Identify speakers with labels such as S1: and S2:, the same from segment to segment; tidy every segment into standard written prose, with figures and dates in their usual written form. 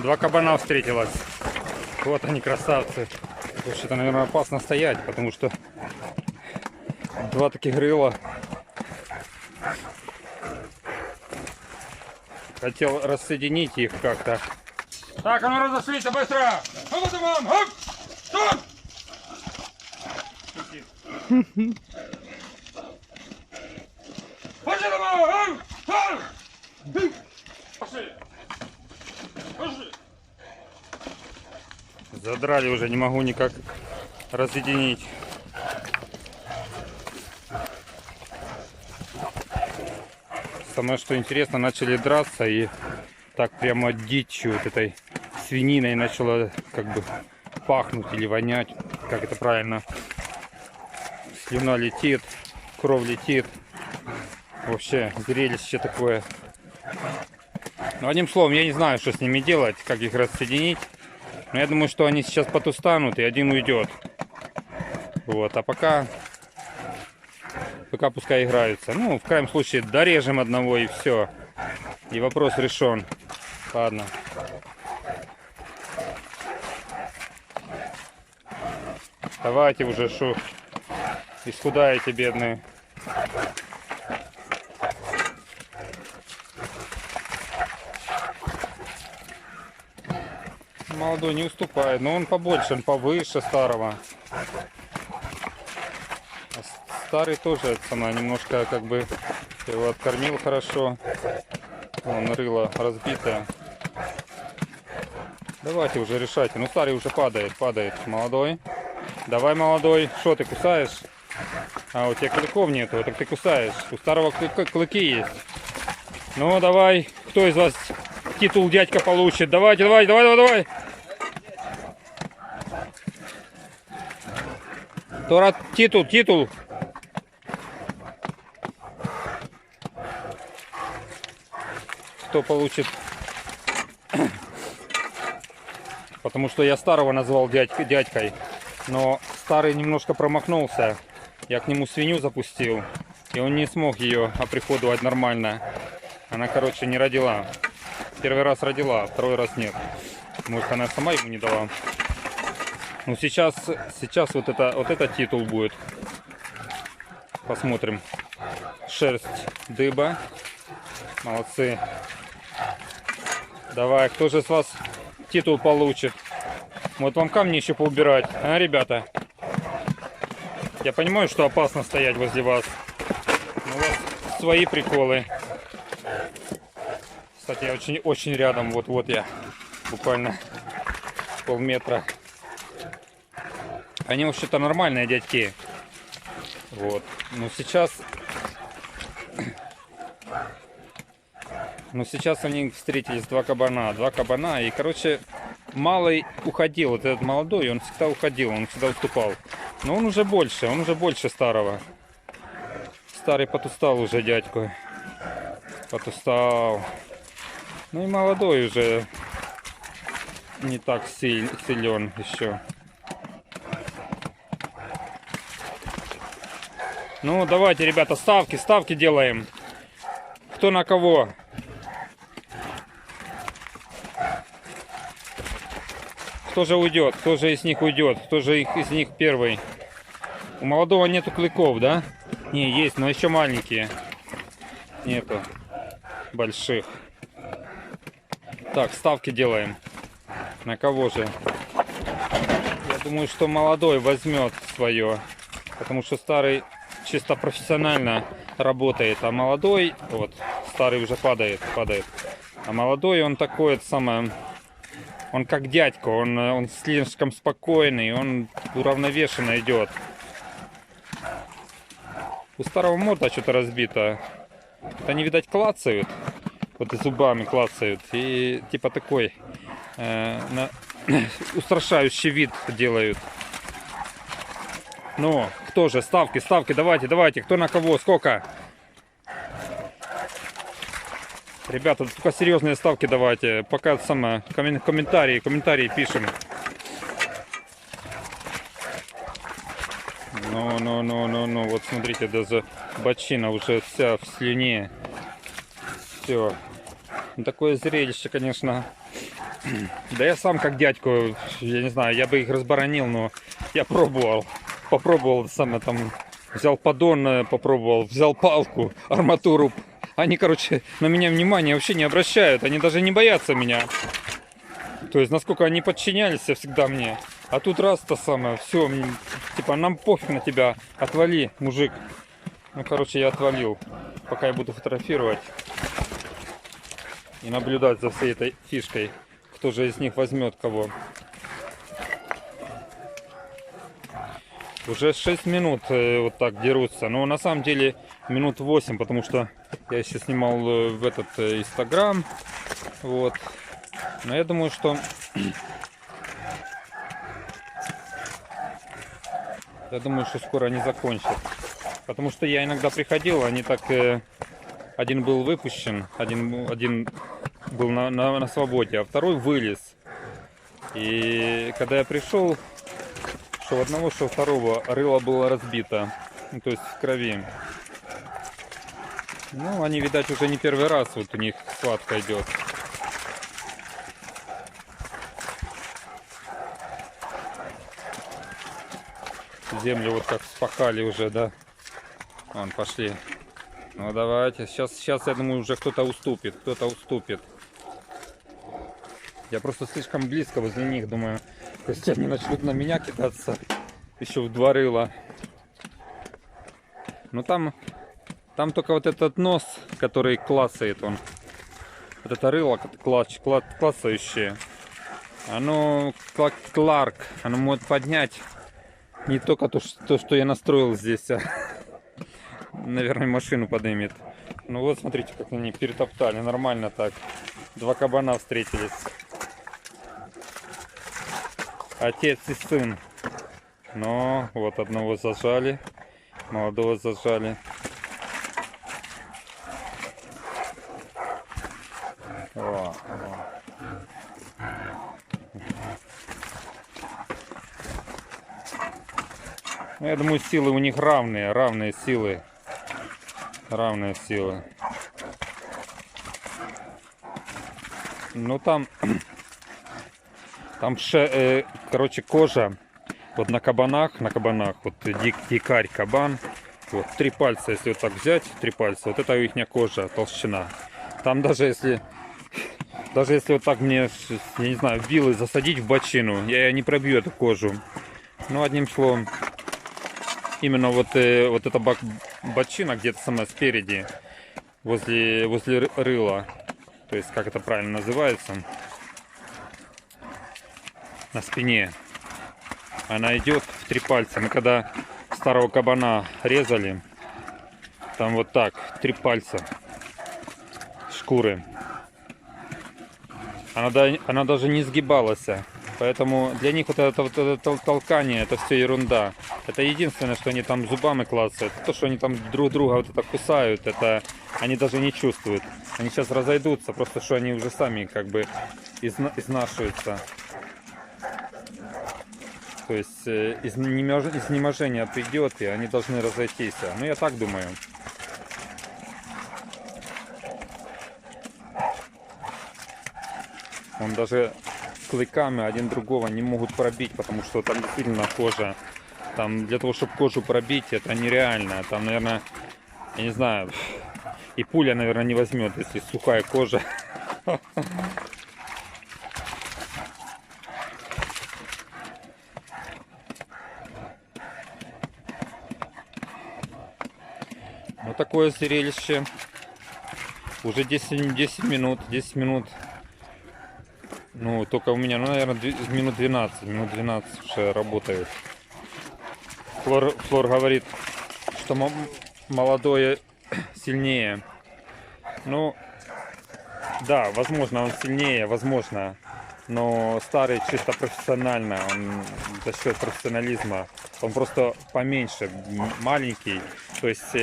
S1: Два кабана встретилось. Вот они, красавцы. Вообще-то, наверное, опасно стоять, потому что два таких рыла. Хотел рассоединить их как-то. Так, а ну разошлись быстро! Ну, домам! Хоп! Стоп! Пошли домой! Пошли! Пошли! Задрали уже, не могу никак разъединить. Самое что интересно, начали драться и так прямо дичью вот этой свининой начало как бы пахнуть или вонять, как это правильно. Слюна летит, кровь летит. Вообще зрелище такое. Ну, одним словом, я не знаю, что с ними делать, как их рассоединить. Но я думаю, что они сейчас потустанут и один уйдет. Вот, а пока пускай играются. Ну, в крайнем случае, дорежем одного и все. И вопрос решен. Ладно. Давайте уже, шо исхудаете, бедные. Молодой не уступает, но он побольше, он повыше старого. Старый тоже это самое, немножко как бы его откормил хорошо. Вон рыло разбитое. Давайте уже решайте. Ну, старый уже падает. Молодой. Давай, молодой. Что ты кусаешь? А, у тебя клыков нету, так ты кусаешь. У старого клыки есть. Ну, давай. Кто из вас титул дядька получит? Давай. Кто рад титул. Кто получит? Потому что я старого назвал дядькой, но старый немножко промахнулся. Я к нему свинью запустил, и он не смог ее оприходовать нормально. Она, короче, не родила. Первый раз родила, второй раз нет. Может, она сама ему не дала. Ну, сейчас вот это титул будет. Посмотрим. Шерсть дыба. Молодцы. Давай, кто же с вас титул получит? Вот вам камни еще поубирать, а, ребята? Я понимаю, что опасно стоять возле вас. Но у вас свои приколы. Кстати, я очень рядом. Вот я. Буквально полметра. Они вообще-то нормальные дядьки. Вот. Но сейчас они встретились два кабана. И, короче, малый уходил. Вот этот молодой, он всегда уходил, он всегда уступал. Но он уже больше старого. Старый потустал уже дядьку. Потустал. Ну и молодой уже не так силен еще. Ну, давайте, ребята, ставки делаем. Кто на кого? Кто же уйдет? Кто же из них уйдет? Кто же из них первый? У молодого нету клыков, да? Не, есть, но еще маленькие. Нету больших. Так, ставки делаем. На кого же? Я думаю, что молодой возьмет свое. Потому что старый чисто профессионально работает. А молодой, вот, старый уже падает. А молодой, он такой, это самое... Он как дядька, он слишком спокойный, он уравновешенно идет. У старого морда что-то разбито. Они, видать, клацают. Вот и зубами клацают. И типа такой устрашающий вид делают. Ну, кто же? Ставки, давайте. Кто на кого? Сколько? Ребята, только серьезные ставки давайте. Пока самое, комментарии пишем. Ну, вот смотрите, даже бочина уже вся в слюне. Все. Такое зрелище, конечно, Да я сам как дядьку, я не знаю, я бы их разборонил, но я пробовал. Попробовал самое там, взял поддон, попробовал, взял палку, арматуру. Они, короче, на меня внимания вообще не обращают, они даже не боятся меня. То есть, насколько они подчинялись всегда мне. А тут раз то самое, все, типа, нам пофиг на тебя, отвали, мужик. Ну, короче, я отвалил. Пока я буду фотографировать и наблюдать за всей этой фишкой, кто же из них возьмет кого. Уже 6 минут вот так дерутся, но на самом деле минут 8, потому что я еще снимал в этот Инстаграм, вот. Но я думаю, что скоро они закончат, потому что я иногда приходил, они так, один был выпущен, один был на свободе, а второй вылез. И когда я пришел, что у одного, что у второго рыло было разбито, ну, то есть в крови. Ну, они, видать, уже не первый раз вот у них схватка идет. Землю вот как спахали уже, да. Вон, пошли. Ну, давайте. Сейчас, я думаю, уже кто-то уступит. Я просто слишком близко возле них, думаю, если они начнут на меня кидаться, еще в два рыла. Но там только вот этот нос, который клацает он. Вот это рыло клацающее. Оно Кларк, оно может поднять не только то, что я настроил здесь, а, наверное, машину поднимет. Ну вот, смотрите, как они перетоптали, нормально так. Два кабана встретились. Отец и сын. Но вот одного зажали, молодого зажали. О. Я думаю, силы у них равные силы. Ну там короче, кожа вот на кабанах, вот дикарь кабан, вот 3 пальца, если вот так взять, 3 пальца, вот это у их кожа, толщина. Там даже если вот так мне, я не знаю, вилы засадить в бочину, я не пробью эту кожу. Ну, одним словом, именно вот эта бочина где-то сама спереди, возле рыла, то есть как это правильно называется, на спине, она идет в 3 пальца. Мы когда старого кабана резали, там вот так 3 пальца шкуры, она даже не сгибалась. Поэтому для них вот это толкание, это все ерунда. Это единственное, что они там зубами клацают. То, что они там друг друга вот это кусают, это они даже не чувствуют. Они сейчас разойдутся, просто что они уже сами как бы изнашиваются. То есть изнеможение придет, и они должны разойтись. Ну, я так думаю. Он даже клыками один другого не могут пробить, потому что там действительно кожа. Там для того, чтобы кожу пробить, это нереально. Там, наверное, я не знаю, и пуля, наверное, не возьмет, если сухая кожа. Вот такое зрелище. Уже 10 минут. Ну, только у меня, ну, наверное, минут 12 уже работает. Флор говорит, что молодое сильнее. Ну, да, возможно, он сильнее, возможно. Но старый чисто профессионально, он за счет профессионализма. Он просто поменьше, маленький. То есть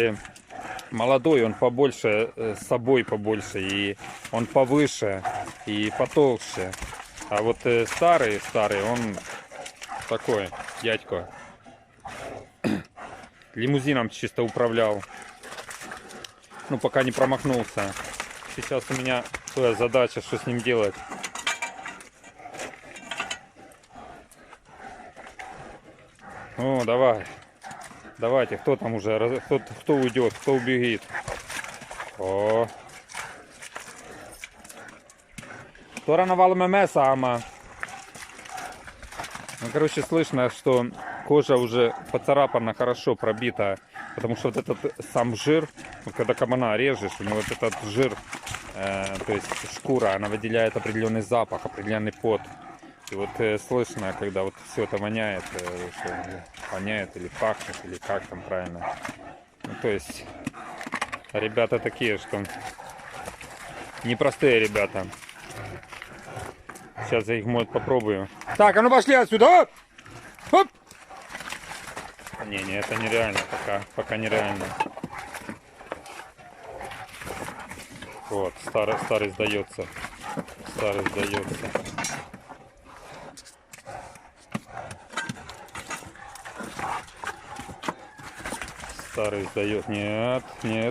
S1: молодой, он побольше, с собой побольше, и он повыше, и потолще. А вот старый, он такой, дядько. Лимузином чисто управлял. Ну, пока не промахнулся. Сейчас у меня своя задача, что с ним делать. О, давай. Давайте, кто там уже, кто уйдет, кто убегит. О. Сторону валмеме сама. Ну, короче, слышно, что кожа уже поцарапана, хорошо пробита. Потому что вот этот сам жир, вот когда кабана режешь, у него вот этот жир, то есть шкура, она выделяет определенный запах, определенный пот. И вот слышно, когда вот все это воняет, что воняет или пахнет, или как там правильно. Ну, то есть ребята такие, что непростые ребята. Сейчас я их, может, попробую. Так, а ну пошли отсюда! Оп! Не, это нереально пока нереально. Вот, старый сдается. Старый сдается. Старый сдает. Нет,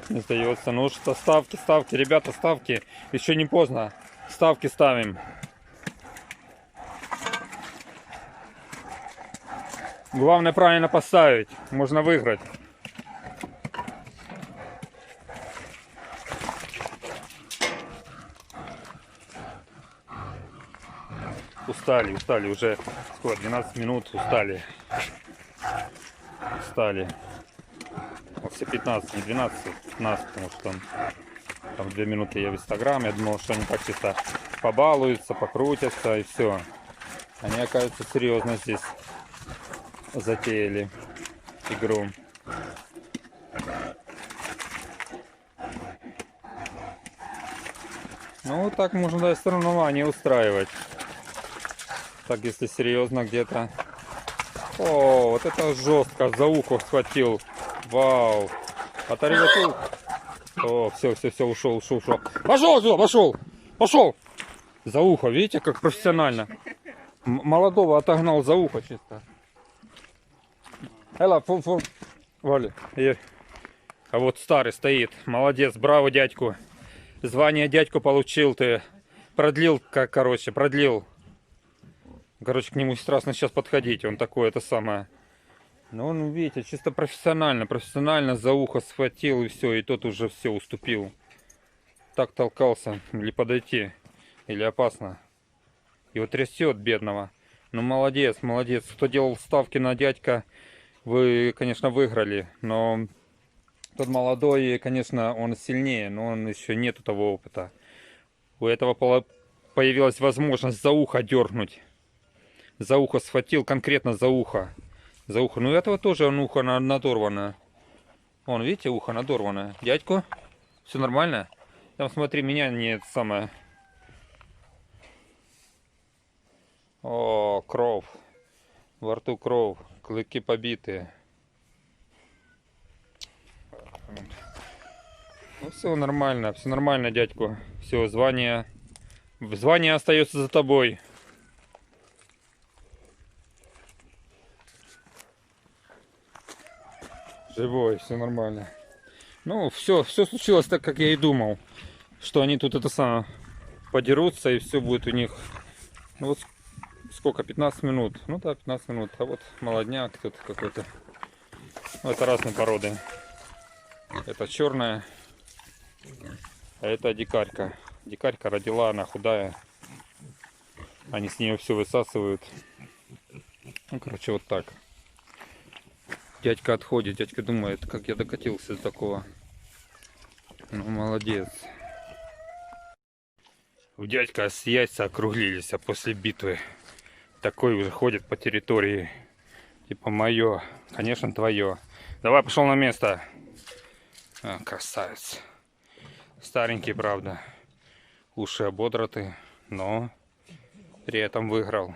S1: не сдается. Ну что, ставки, ребята, ставки. Еще не поздно. Ставки ставим. Главное правильно поставить. Можно выиграть. Устали уже. Сколько? 12 минут устали. Вот все 15, не 12, 15, потому что там 2 минуты я в Инстаграме. Я думал, что они так чисто побалуются, покрутятся и все. Они, оказывается, серьезно здесь затеяли игру. Ну вот так можно даже соревнования устраивать. Так, если серьезно где-то. О, вот это жестко, за ухо схватил. Вау. Оторвал. О, все, ушел. Пошел сюда, пошел. За ухо, видите, как профессионально. Молодого отогнал за ухо чисто. Эла, фу. Вали. А вот старый стоит. Молодец, браво, дядьку. Звание дядьку получил ты. Продлил, продлил. Короче, к нему страшно сейчас подходить. Он такой, это самое. Но он, видите, чисто профессионально за ухо схватил и все. И тот уже все уступил. Так толкался. Или подойти. Или опасно. Его трясет бедного. Ну, молодец. Кто делал ставки на дядька, вы, конечно, выиграли. Но тот молодой, конечно, он сильнее. Но он еще нету того опыта. У этого появилась возможность за ухо дернуть. За ухо схватил, конкретно за ухо. Ну, у этого тоже ухо надорвано. Вон, видите, ухо надорванное. Дядько, все нормально? Там, смотри, меня не это самое. О, кровь. Во рту кровь. Клыки побитые. Ну, все нормально, дядьку. Все, звание остается за тобой. Живой, все нормально. Ну, все случилось так, как я и думал. Что они тут это самое подерутся, и все будет у них. Ну вот сколько, 15 минут. Ну да, 15 минут. А вот молодняк тут какой-то. Это разные породы. Это черная. А это дикарька. Дикарька родила, она худая. Они с нее все высасывают. Ну, короче, вот так. Дядька отходит, дядька думает, как я докатился до такого. Ну, молодец. У дядька яйца округлились, а после битвы такой уже ходит по территории. Типа мое, конечно, твое. Давай, пошел на место. А, красавец. Старенький, правда. Уши ободраты, но при этом выиграл.